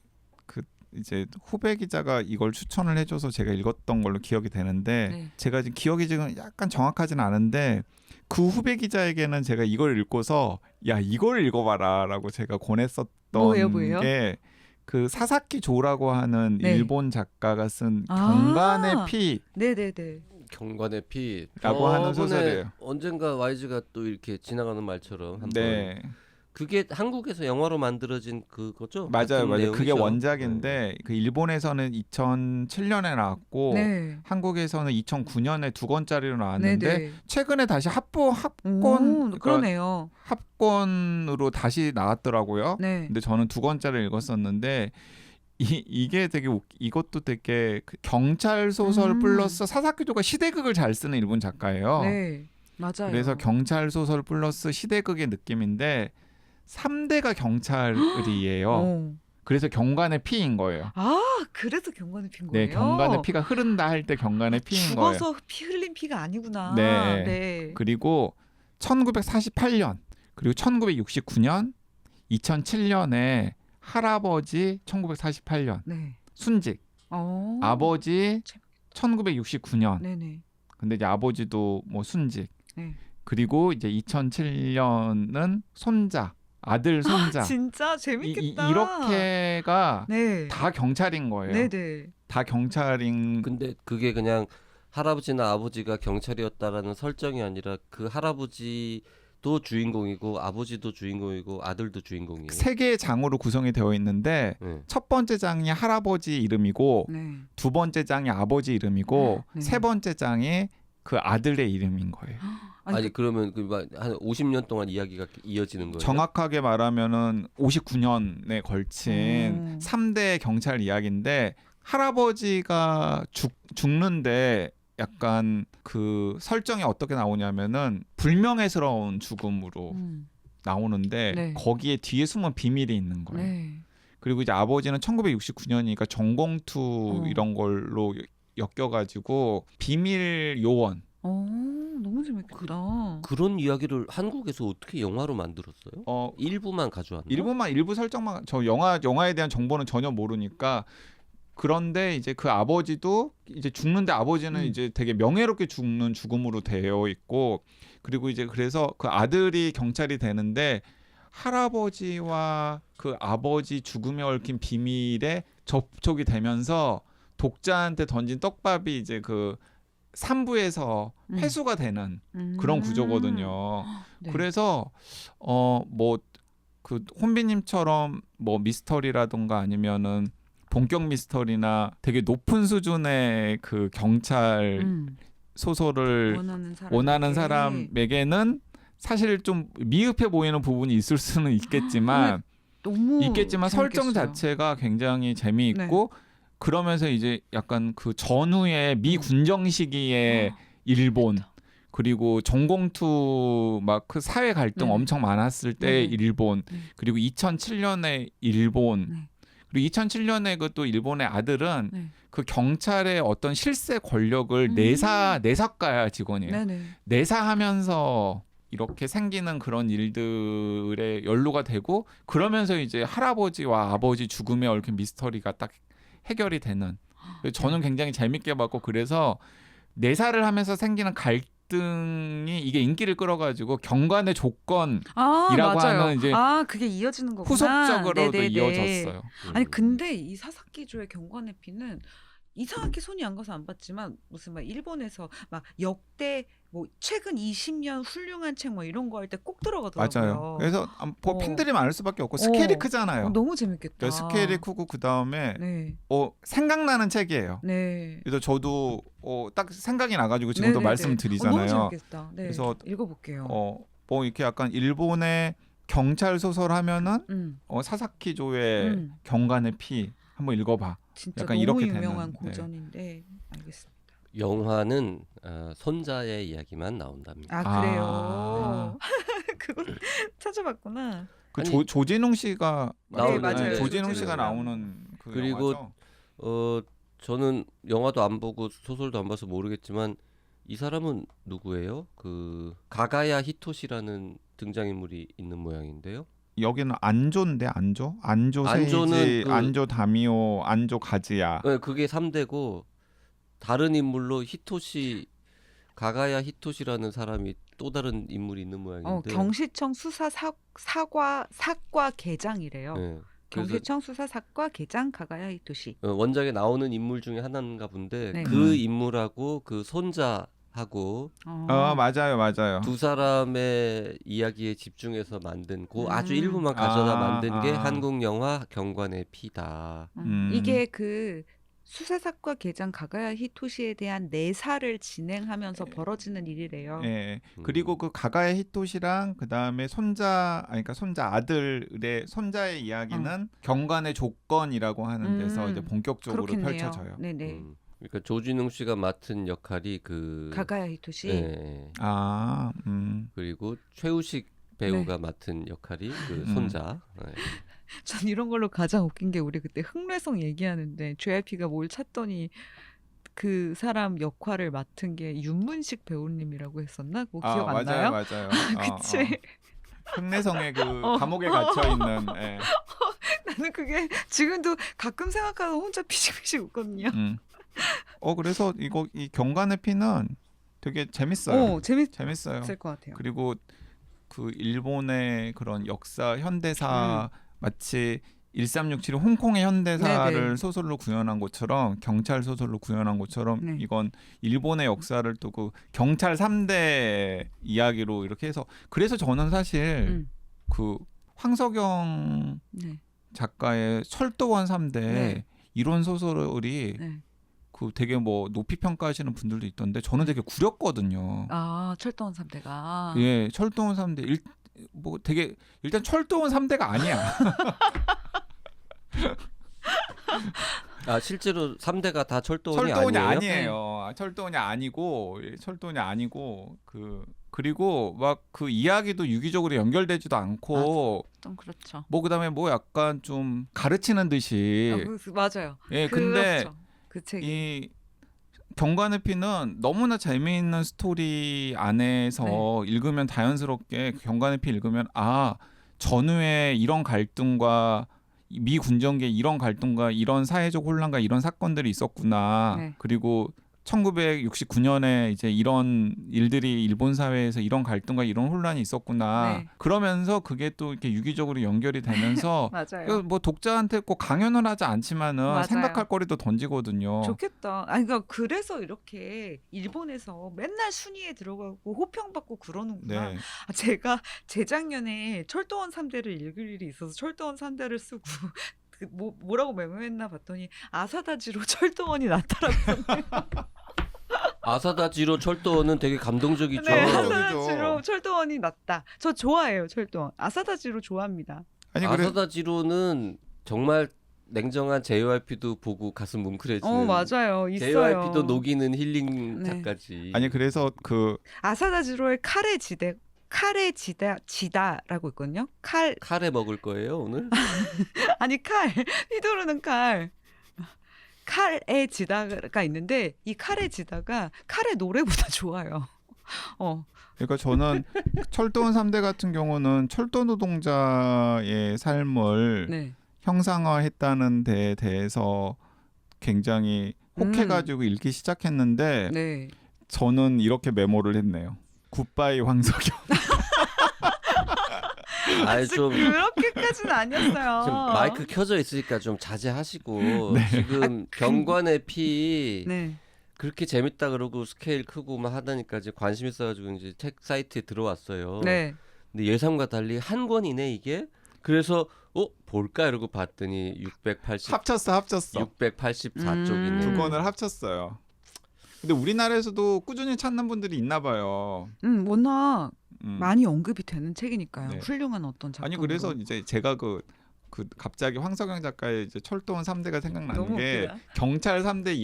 그 이제 후배 기자가 이걸 추천을 해줘서 제가 읽었던 걸로 기억이 되는데 네. 제가 지금 기억이 지금 약간 정확하지는 않은데 그 후배 기자에게는 제가 이걸 읽고서 야 이걸 읽어봐라라고 제가 권했었던 뭐예요? 게 그 사사키 조라고 하는 네. 일본 작가가 쓴 아. 경간의 피 네네네. 경관의 피. 라고 하는 저번에 소설이에요. 언젠가 YG가 또 이렇게 지나가는 말처럼 한번 네. 그게 한국에서 영화로 만들어진 그거죠? 맞아요. 같은 그게 내용이죠? 원작인데 그 일본에서는 2007년에 나왔고 네. 한국에서는 2009년에 2권짜리로 나왔는데 네네. 최근에 다시 합권 그러니까 그러네요. 합권으로 다시 나왔더라고요. 네. 근데 저는 2권짜리를 읽었었는데 이게 되게 이것도 되게 그 경찰 소설 플러스 사사키조가 시대극을 잘 쓰는 일본 작가예요. 네. 맞아요. 그래서 경찰 소설 플러스 시대극의 느낌인데 3대가 경찰이에요. 그래서 경관의 피인 거예요. 아, 그래서 경관의 피인 네, 거예요. 경관의 피가 흐른다 할 때 경관의 피인 거예요. 죽어서 피 흘린 피가 아니구나. 네. 네. 그리고 1948년 그리고 1969년 2007년에 할아버지 1948년 네. 순직 아버지 1969년 네네. 근데 이제 아버지도 뭐 순직 네. 그리고 이제 2007년은 손자 아들 손자 진짜 재밌겠다. 이렇게가 네. 다 경찰인 거예요. 네네. 다 경찰인 근데 그게 그냥 할아버지나 아버지가 경찰이었다라는 설정이 아니라 그 할아버지도 주인공이고 아버지도 주인공이고 아들도 주인공이에요. 세 개의 장으로 구성이 되어 있는데 네. 첫 번째 장이 할아버지 이름이고 네. 두 번째 장이 아버지 이름이고 네. 세 번째 장이 그 아들의 이름인 거예요. 아니 그러면 한 50년 동안 이야기가 이어지는 거예요. 정확하게 말하면은 59년에 걸친 3대 경찰 이야기인데 할아버지가 죽는데 약간 그 설정이 어떻게 나오냐면은 불명예스러운 죽음으로 나오는데 네. 거기에 뒤에 숨은 비밀이 있는 거예요. 네. 그리고 이제 아버지는 1969년이니까 전공투 이런 걸로 엮여가지고 비밀 요원. 너무 재밌겠다. 그런 이야기를 한국에서 어떻게 영화로 만들었어요? 일부만 가져왔나? 일부 설정만 저 영화에 대한 정보는 전혀 모르니까 그런데 이제 그 아버지도 이제 죽는데 아버지는 이제 되게 명예롭게 죽는 죽음으로 되어 있고 그리고 이제 그래서 그 아들이 경찰이 되는데 할아버지와 그 아버지 죽음에 얽힌 비밀에 접촉이 되면서 독자한테 던진 떡밥이 이제 그 3부에서 회수가 되는 그런 구조거든요. 네. 그래서 뭐 그 혼비님처럼 뭐 미스터리라던가 아니면은 본격 미스터리나 되게 높은 수준의 그 경찰 소설을 원하는 사람에게는 사실 좀 미흡해 보이는 부분이 있을 수는 있겠지만 설정 자체가 굉장히 재미있고 그러면서 이제 약간 그 전후의 미 군정 시기의 일본 그리고 전공투 막 그 사회 갈등 엄청 많았을 때 일본 그리고 2007년에 일본 그리고 2007년에 그 또 일본의 아들은 그 경찰의 어떤 실세 권력을 내사과야 직원이에요. 내사하면서 이렇게 생기는 그런 일들에 연루가 되고 그러면서 이제 할아버지와 아버지 죽음에 얽힌 미스터리가 딱 해결이 되는. 저는 굉장히 재밌게 봤고 그래서 내사를 하면서 생기는 갈등이 이게 인기를 끌어가지고 경관의 조건이라고 하는 이제 그게 이어지는 거구나. 후속적으로도 이어졌어요. 아니 근데 이 사사키조의 경관의 피는 이상하게 손이 안 가서 안 봤지만 무슨 막 일본에서 막 역대 뭐 최근 20년 훌륭한 책 뭐 이런 거 할 때 꼭 들어가더라고요. 맞아요. 그래서 팬들이 많을 수밖에 없고 스케일이 크잖아요. 너무 재밌겠다. 스케일이 크고 그 다음에 생각나는 책이에요. 그래서 저도 딱 생각이 나가지고 지금도 말씀드리잖아요. 너무 재밌겠다. 그래서 읽어볼게요. 뭐 이렇게 약간 일본의 경찰 소설 하면은 사사키조의 경관의 피 한번 읽어봐. 진짜 약간 너무 이렇게 유명한 되는, 고전인데 알겠습니다. 영화는 손자의 이야기만 나온답니다. 그래요. 그걸 찾아봤구나. 그 아니, 조진웅 씨가 맞아요. 조진웅 씨가 나오는 그 그리고 영화죠? 저는 영화도 안 보고 소설도 안 봐서 모르겠지만 이 사람은 누구예요? 그 가가야 히토시라는 등장인물이 있는 모양인데요. 여기는 안조인데 안조 세이지, 안조 다미오, 안조 가즈야. 네, 그게 3대고 다른 인물로 가가야 히토시라는 사람이 또 다른 인물이 있는 모양인데. 경시청 수사 사과 계장이래요. 네, 경시청 수사 사과 계장 가가야 히토시. 원작에 나오는 인물 중에 하나인가 본데 네. 그 인물하고 그 손자하고 맞아요. 두 사람의 이야기에 집중해서 만든 아주 일부만 가져다 만든 게 한국 영화 경관의 피다. 이게 그 수사사과 계장 가가야 히토시에 대한 내사를 진행하면서 벌어지는 일이래요. 예. 그리고 그 가가야 히토시랑 그 다음에 그러니까 손자 아들의 손자의 이야기는 경관의 조건이라고 하는 데서 이제 본격적으로 그렇겠네요. 펼쳐져요. 네네. 그러니까 조진웅 씨가 맡은 역할이 그 가가야 히토시. 네. 그리고 그리고 최우식 배우가 맡은 역할이 그 손자. 네. 전 이런 걸로 가장 웃긴 게 우리 그때 흑뇌성 얘기하는데 JYP가 뭘 찾더니 그 사람 역할을 맡은 게 윤문식 배우님이라고 했었나? 그거 기억 안 나요? 맞아요. 그치? 흑내성의 그 어. 감옥에 갇혀 있는. 예. 나는 그게 지금도 가끔 생각하면 혼자 피식피식 웃거든요. 그래서 이 경관의 피는 되게 재밌어요. 재밌어요. 재밌을 것 같아요. 그리고 그 일본의 그런 역사 현대사 마치 1367이 홍콩의 현대사를 네네. 소설로 구현한 것처럼 경찰 소설로 구현한 것처럼 네. 이건 일본의 역사를 또 그 경찰 3대 이야기로 이렇게 해서 그래서 저는 사실 음. 그 황석영 네. 작가의 철도원 3대 네. 이론 소설이 네. 그 되게 뭐 높이 평가하시는 분들도 있던데 저는 되게 구렸거든요. 아, 철도원 3대가. 예, 철도원 3대 뭐 되게 일단 철도원 3대가 아니야. 아 실제로 3대가 다 철도원이 철도원이 아니에요? 아니에요. 철도원이 아니고 철도원이 아니고 그리고 막 그 이야기도 유기적으로 연결되지도 않고 좀 그렇죠. 뭐 그다음에 뭐 약간 좀 가르치는 듯이 맞아요. 예, 근데 그렇죠. 그 책이. 이 경관의 피는 너무나 재미있는 스토리 안에서 읽으면 자연스럽게 경관의 피 읽으면 전후에 이런 갈등과 미 군정계 이런 갈등과 이런 사회적 혼란과 이런 사건들이 있었구나. 네. 그리고 1969년에 이제 이런 일들이 일본 사회에서 이런 갈등과 이런 혼란이 있었구나. 네. 그러면서 그게 또 이렇게 유기적으로 연결이 되면서 맞아요. 뭐 독자한테 꼭 강연을 하지 않지만은 맞아요. 생각할 거리도 던지거든요. 좋겠다. 아니 그러니까 그래서 이렇게 일본에서 맨날 순위에 들어가고 호평받고 그러는구나. 네. 제가 재작년에 철도원 3대를 읽을 일이 있어서 철도원 3대를 쓰고 뭐라고 메모했나 봤더니 아사다지로 철도원이 나타났거든요. 아사다지로 철도원은 되게 감동적이죠. 네, 감동적이죠. 아사다지로 철도원이 났다. 저 좋아해요, 철도원. 아사다지로 좋아합니다. 아니 그래 아사다지로는 정말 냉정한 JYP도 보고 가슴 뭉클해지는. 맞아요. 있어요. JYP도 녹이는 힐링 네. 작가지. 아니 그래서 그 아사다지로의 칼의 지다라고 있거든요. 카레 먹을 거예요 오늘? 아니 휘두르는 칼의 지다가 있는데 이 칼의 지다가 칼의 노래보다 좋아요. 그러니까 저는 철도원 3대 같은 경우는 철도 노동자의 삶을 네. 형상화했다는 데에 대해서 굉장히 혹해가지고 읽기 시작했는데 네. 저는 이렇게 메모를 했네요. 굿바이 황석영. 아니 좀 그렇게까지는 아니었어요. 지금 마이크 켜져 있으니까 좀 자제하시고 지금 경관의 피 네. 그렇게 재밌다 그러고 스케일 크고 막 하다니까 이제 관심 있어가지고 이제 책 사이트에 들어왔어요. 네. 근데 예상과 달리 한 권이네 이게. 그래서 볼까 이러고 봤더니 합쳤어. 684쪽이네. 두 권을 합쳤어요. 근데 우리나라에서도 꾸준히 찾는 분들이 있나 봐요. 워낙 음. 많이 언급이 되는 책이니까요. 네. 훌륭한 어떤 작품. 아니 그래서 이제 제가 그 갑자기 황석영 작가의 이제 철도원 3대가 생각나는 너무 게 웃기다. 경찰 3대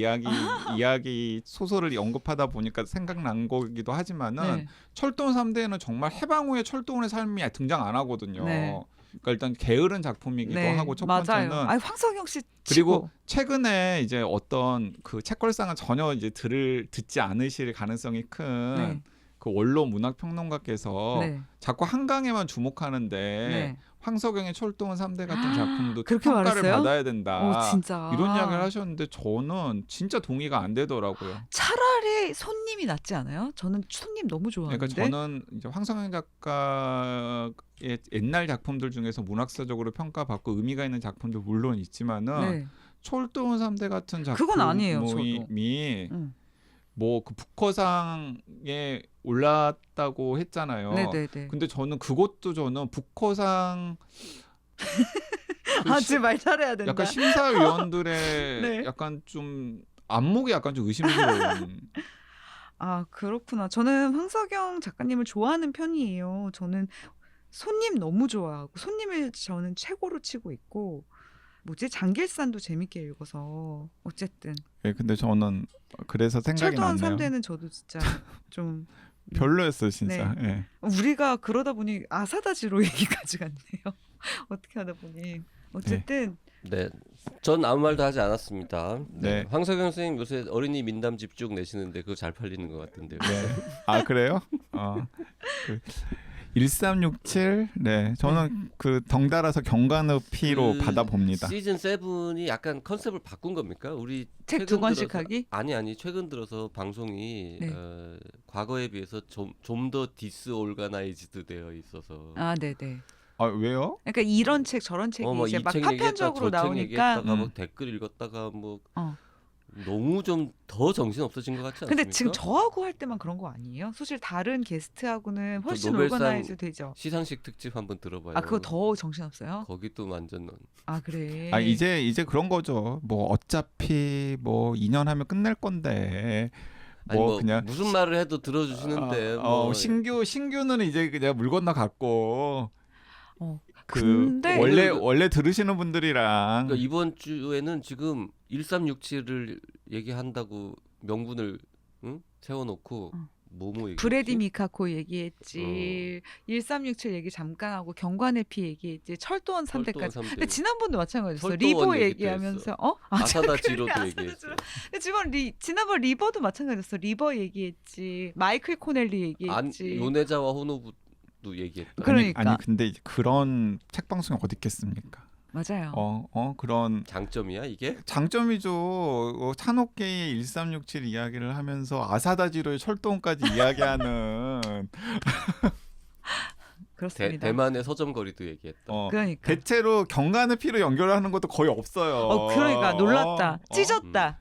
이야기 소설을 언급하다 보니까 생각난 거기도 하지만은 네. 철도원 3대에는 정말 해방 후에 철도원의 삶이 등장 안 하거든요. 네. 그러니까 일단 게으른 작품이기도 네. 하고 첫 맞아요. 번째는 아니 황석영 씨 그리고 치고. 최근에 이제 어떤 그 책걸상을 전혀 이제 듣지 않으실 가능성이 큰 네. 그 원로 문학 평론가께서 네. 자꾸 한강에만 주목하는데 네. 황석영의 철도원 3대 같은 작품도 그렇게 평가를 말했어요? 받아야 된다. 진짜. 이런 이야기를 하셨는데 저는 진짜 동의가 안 되더라고요. 차라리 손님이 낫지 않아요? 저는 손님 너무 좋아하는데. 그러니까 저는 이제 황석영 작가의 옛날 작품들 중에서 문학사적으로 평가받고 의미가 있는 작품도 물론 있지만은 네. 철도원 3대 같은 작품 그건 아니에요, 저도. 모임이 응. 뭐 그 북커상에 올랐다고 했잖아요. 네네네. 근데 저는 북커상 제 말 잘해야 된다. 약간 심사위원들의 네. 약간 좀 안목이 약간 좀 의심스러운. 그렇구나. 저는 황석영 작가님을 좋아하는 편이에요. 저는 손님 너무 좋아하고 손님을 저는 최고로 치고 있고 장길산도 재밌게 읽어서 어쨌든 예, 근데 저는 그래서 생각이 철도원 났네요. 3대는 저도 진짜 좀 별로였어요, 진짜. 예. 우리가 그러다 보니 아사다지로 얘기까지 갔네요. 어떻게 하다 보니 어쨌든 네, 전 아무 말도 하지 않았습니다. 네. 황석영 선생님 요새 어린이 민담 집중 내시는데 그거 잘 팔리는 것 같은데요. 네. 아 그래요? 그 1367. 네. 저는 그 덩달아서 경관의 피로 받아봅니다. 시즌 7이 약간 컨셉을 바꾼 겁니까? 우리 책 최근 두 권씩 들어서- 하기? 아니 최근 들어서 방송이 네. 과거에 비해서 좀 더 디스올가나이즈드 되어 있어서 아, 네네. 아 왜요? 그러니까 이런 책 저런 책이 뭐 이제 이 막 책 얘기했다 파편적으로 저 책 나오니까 얘기했다가 음. 뭐 댓글 읽었다가 뭐 어. 너무 좀 더 정신 없어진 것 같지 않습니까? 근데 지금 저하고 할 때만 그런 거 아니에요? 사실 다른 게스트하고는 훨씬 노벨상 오거나이즈 되죠. 시상식 특집 한번 들어봐요. 아, 그거 더 정신 없어요? 거기 또 완전 아, 그래. 아 이제 그런 거죠. 뭐 어차피 뭐 2년 하면 끝낼 건데 아니 뭐 뭐 그냥 무슨 말을 해도 들어주시는데 뭐 신규는 이제 그냥 물 건너 갔고 어. 그 근데 원래 들으시는 분들이랑 그러니까 이번 주에는 지금 1367을 얘기한다고 명분을 세워놓고 어. 뭐뭐 얘기 브래디 미카코 얘기했지. 1367 얘기 잠깐 하고 경관의 피 얘기했지. 철도원 3대까지. 근데 지난번도 마찬가지였어. 철도원 리버 얘기도 얘기하면서 아사다 그래, 지로도 아사다 얘기했어. 지로. 근데 지난번 리버도 마찬가지였어. 리버 얘기했지. 마이클 코넬리 얘기했지. 요네자와 호노부도 얘기했다. 그러니까. 아니 근데 이제 그런 책 방송이 어디 있겠습니까? 맞아요. 그런 장점이야 이게? 장점이죠. 찬옥계의 1367 이야기를 하면서 아사다지로의 철도원까지 이야기하는 그렇습니다. 대만의 서점거리도 얘기했다. 그러니까. 대체로 경관의 피로 연결하는 것도 거의 없어요. 그러니까 놀랐다. 찢었다.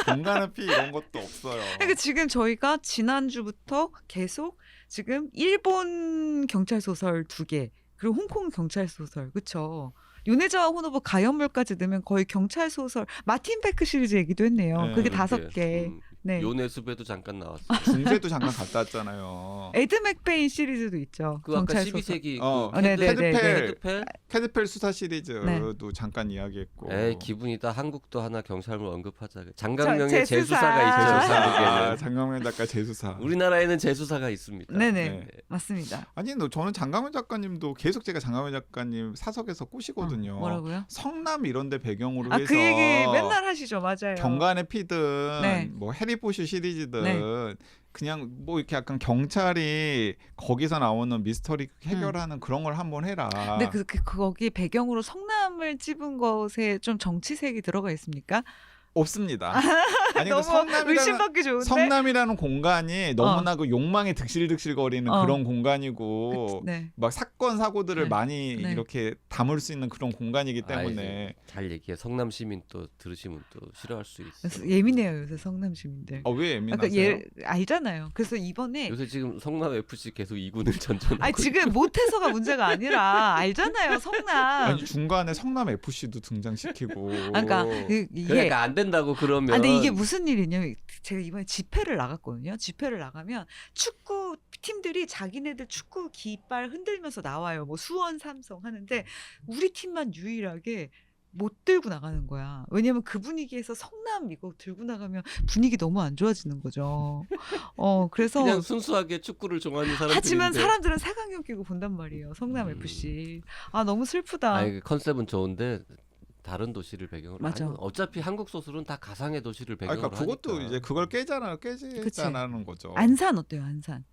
경관의 피 이런 것도 없어요. 그러니까 지금 저희가 지난주부터 계속 지금 일본 경찰 소설 2개 그리고 홍콩 경찰 소설 그쵸? 요네자와 호노부 가연물까지 넣으면 거의 경찰 소설 마틴 베크 시리즈 얘기도 했네요. 네, 그게 그렇게, 5개. 네. 요네스베도 잠깐 나왔어. 중세도 잠깐 갔다 왔잖아요. 에드 맥베인 시리즈도 있죠. 그 아까 경찰 소설. 12세기 헤드펠 헤드펠. 캐드펠 수사 시리즈도 네. 잠깐 이야기했고. 에이 기분이다. 한국도 하나 경찰물 언급하자. 장강명의 제수사. 제수사가 있죠. 한국에는. 장강명 작가 재수사. 우리나라에는 제수사가 있습니다. 네네. 네. 맞습니다. 아니, 저는 장강명 작가님도 계속 제가 장강명 작가님 사석에서 꼬시거든요. 뭐라고요? 성남 이런데 배경으로 해서 그 얘기 맨날 하시죠. 맞아요. 경관의 피든 네. 뭐 해리포터 시리즈든 네. 그냥 뭐 이렇게 약간 경찰이 거기서 나오는 미스터리 해결하는 그런 걸 한번 해라. 근데 거기 배경으로 성남을 찝은 것에 좀 정치색이 들어가 있습니까? 없습니다. 아니 너무 의심받기 좋은데. 성남이라는 공간이 너무나 그 욕망에 득실득실거리는 그런 공간이고 네. 막 사건 사고들을 네. 많이 네. 이렇게 담을 수 있는 그런 공간이기 때문에 잘 얘기해. 성남 시민 또 들으시면 또 싫어할 수 있어. 그래서 예민해요 요새 성남 시민들. 왜 예민하세요? 알잖아요. 그래서 이번에 요새 지금 성남 FC 계속 2군을 전전하고. 아니 지금 못해서가 문제가 아니라 알잖아요 성남. 아니 중간에 성남 FC도 등장시키고 그러니까 이게 그러니까 안 된다고 그러면. 근데 이게 무슨 일이냐면 제가 이번에 집회를 나갔거든요. 집회를 나가면 축구 팀들이 자기네들 축구 깃발 흔들면서 나와요. 뭐 수원, 삼성 하는데 우리 팀만 유일하게 못 들고 나가는 거야. 왜냐면 그 분위기에서 성남 이거 들고 나가면 분위기 너무 안 좋아지는 거죠. 그래서 그냥 순수하게 축구를 좋아하는 사람들인데. 하지만 사람들은 색안경 끼고 본단 말이에요. 성남 FC. 아 너무 슬프다. 아니 그 컨셉은 좋은데 다른 도시를 배경으로. 맞아. 아니, 어차피 한국 소설은 다 가상의 도시를 배경으로 그러니까 그것도 하니까. 이제 그걸 깨자는 거죠. 안산 어때요? 안산.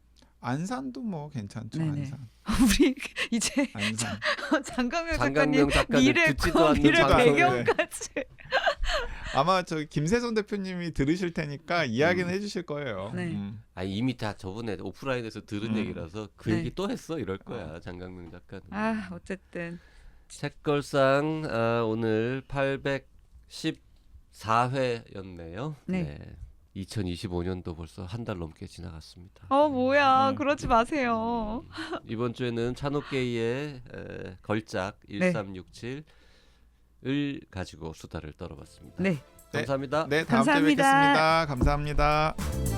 안산도 뭐 괜찮죠. 네네. 안산. 우리 이제 안산. 장강명 장강명 작가님 작가는 미래 듣지도 않는 미래 방송에. 배경까지. 아마 김세선 대표님이 들으실 테니까 이야기는 해주실 거예요. 네. 아니 이미 다 저번에 오프라인에서 들은 얘기라서 그 네. 얘기 또 했어 이럴 거야 장강명 작가는. 아 어쨌든 책걸상 오늘 814회였네요. 네. 2025년도 벌써 한 달 넘게 지나갔습니다. 뭐야 그러지 마세요. 이번 주에는 찬옥게이의 걸작 1367을 가지고 수다를 떨어봤습니다. 네. 감사합니다. 네, 다음 주에 감사합니다. 뵙겠습니다. 감사합니다.